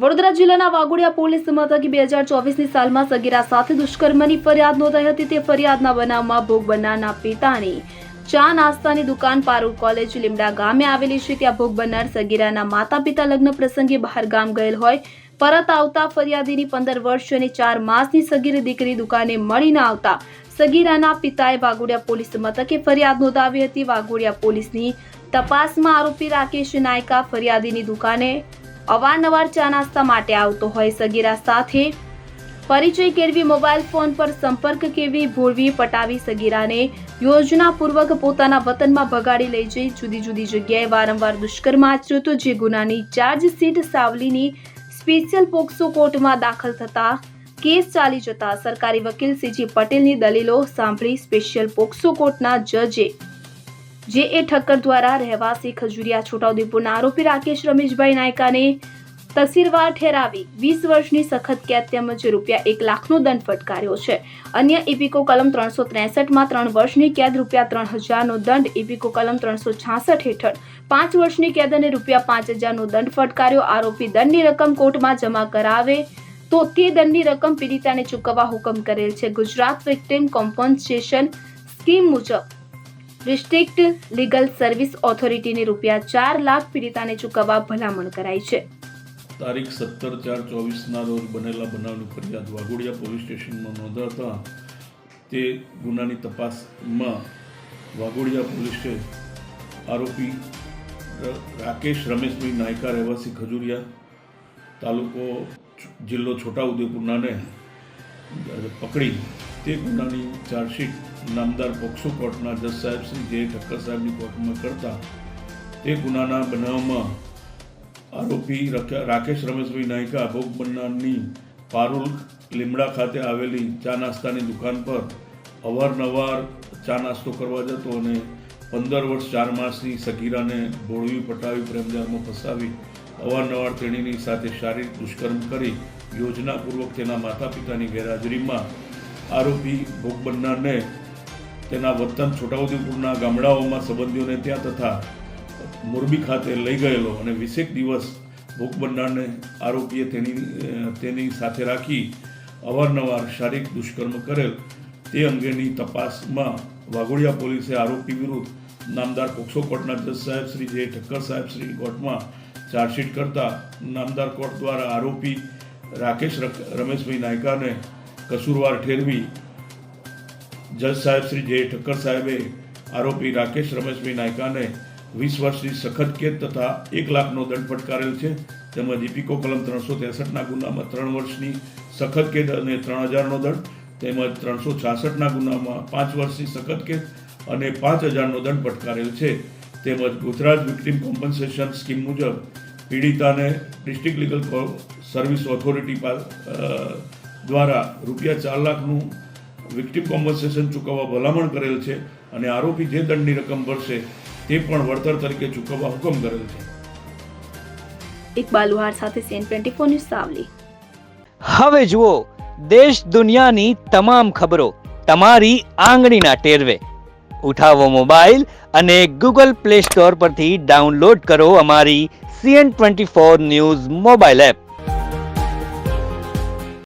વડોદરા જિલ્લાના વાઘોડિયા પોલીસ મથકે 2024ની સાલમાં સગીરા સાથે દુષ્કર્મની ફરિયાદ નોંધાઈ હતી। તે ફરિયાદના બનાવમાં ભોગ બનનારના પિતાની ચા નાસ્તાની દુકાન પારુલ કોલેજ લીમડા ગામે આવેલી છે। ત્યાં ભોગ બનનાર સગીરાના માતા પિતા લગ્ન પ્રસંગે બહાર ગામ ગયેલ હોય પરત આવતા ફરિયાદીની 15 વર્ષ અને 4 માસની સગીર દીકરી દુકાને મળી ન આવતા સગીરાના પિતાએ વાઘોડિયા પોલીસ મથકે ફરિયાદ નોંધાવી હતી। વાઘોડિયા પોલીસની તપાસમાં આરોપી રાકેશ નાયકા ફરિયાદીની દુકાને અવારનવાર ચા નાસ્તા માટે આવતો હોય સગીરા સાથે પરિચય કેળવી મોબાઈલ ફોન પર સંપર્ક કેળવી ભોળવી પટાવી સગીરાને યોજનાપૂર્વક પોતાના વતનમાં ભગાડી લઈ જઈ જુદી જુદી જગ્યાએ વારંવાર દુષ્કર્મ આચર્યો હતો। જે ગુનાની ચાર્જશીટ સાવલીની સ્પેશિયલ પોક્સો કોર્ટમાં દાખલ થતા કેસ ચાલી જતા સરકારી વકીલ સીજી પટેલની દલીલો સાંભળી સ્પેશિયલ પોક્સો કોર્ટના જજે જે.એ. ઠક્કર દ્વારા રહેવાસી ખજુરિયા છોટાઉદેપુરના આરોપી રાકેશ રમેશભાઈ નાયકાને તકસીરવાર ઠેરાવી 20 વર્ષની સખત કેદ તેમજ ₹1 લાખનો દંડ ફટકાર્યો છે। અન્ય ઇપીકો કલમ 363 3 વર્ષની કેદ ₹3000નો દંડ, ઇપીકો કલમ 366 હેઠળ 5 વર્ષની કેદ અને ₹5000નો દંડ ફટકાર્યો। આરોપી દંડની રકમ કોર્ટમાં જમા કરાવે તો તે દંડની રકમ પીડિતાને ચૂકવવા હુકમ કરેલ છે। ગુજરાત વિક્ટિમ કોમ્પન્સેશન સ્કીમ મુજબ ડિસ્ટ્રિક્ટ લીગલ સર્વિસ ઓથોરિટીને ₹4 લાખ પીડિતાને ચૂકવવા ભલામણ કરાઈ છે। તારીખ 17/4/24ના રોજ બનેલા બનાવની ફરિયાદ વાઘોડિયા પોલીસ સ્ટેશનમાં નોંધાતા તે ગુનાની તપાસમાં વાઘોડિયા પોલીસે આરોપી રાકેશ રમેશભાઈ નાયકા રહેવાસી ખજુરિયા તાલુકો જિલ્લો છોટાઉદેપુરનાને પકડી તે ગુનાની ચાર્જશીટ નામદાર પોક્સો કોર્ટના જજ સાહેબ શ્રી જે.એ. ઠક્કર સાહેબની કોર્ટમાં કરતા તે ગુનાના બનાવમાં આરોપી રાકેશ રમેશભાઈ નાયકા ભોગ બનનારની પારુલ લીમડા ખાતે આવેલી ચા નાસ્તાની દુકાન પર અવારનવાર ચા નાસ્તો કરવા જતો અને 15 વર્ષ 4 માસની સગીરાને ભોળવી પટાવી પ્રેમજાળમાં ફસાવી અવારનવાર તેણીની સાથે શારીરિક દુષ્કર્મ કરી યોજનાપૂર્વક તેના માતા પિતાની ગેરહાજરીમાં આરોપી ભોગ બનનારને તેના વતન છોટાઉદેપુરના ગામડાઓમાં સંબંધીઓને ત્યાં તથા મોરબી ખાતે લઈ ગયેલો અને 20 દિવસ ભોગ બનનારને આરોપીએ તેની સાથે રાખી અવારનવાર શારીરિક દુષ્કર્મ કરેલ તે અંગેની તપાસમાં વાઘોડિયા પોલીસે આરોપી વિરુદ્ધ નામદાર પોક્સો કોર્ટના જજ સાહેબ શ્રી જે.એ. ઠક્કર સાહેબ શ્રી કોર્ટમાં ચાર્જશીટ કરતા નામદાર કોર્ટ દ્વારા આરોપી રાકેશ રમેશભાઈ નાયકાને કસૂરવાર ઠેરવી જજ સાહેબ શ્રી જે.એ. ઠક્કર સાહેબે આરોપી રાકેશ રમેશભાઈ નાયકાને 20 વર્ષની સખત કેદ તથા ₹1 લાખનો દંડ ફટકારેલ છે। તેમજ ઇપીકો કલમ 363ના ગુનામાં 3 વર્ષની સખત કેદ અને ₹3000નો દંડ તેમજ 366ના ગુનામાં 5 વર્ષની સખત કેદ અને ₹5000નો દંડ ફટકારેલ છે। તેમજ ગુજરાત વિક્ટિમ કોમ્પન્સેશન સ્કીમ મુજબ પીડિતાને ડિસ્ટ્રિક્ટ લીગલ સર્વિસ ઓથોરિટી દ્વારા ₹4 લાખનું વિક્ટિમ કોમ્પન્સેશન ચૂકવવા ભલામણ કરેલ છે અને આરોપી જે દંડની રકમ ભરશે તે પણ વળતર તરીકે ચૂકવવા હુકમ કરેલ છે। ઇકબાલ લુહાર સાથે CN24 ન્યૂઝ સાવલી। હવે જુઓ દેશ દુનિયાની તમામ ખબરો તમારી આંગળીના ટેરવે। ઉઠાવો મોબાઈલ અને Google Play Store પરથી ડાઉનલોડ કરો અમારી CN24 ન્યૂઝ મોબાઈલ એપ।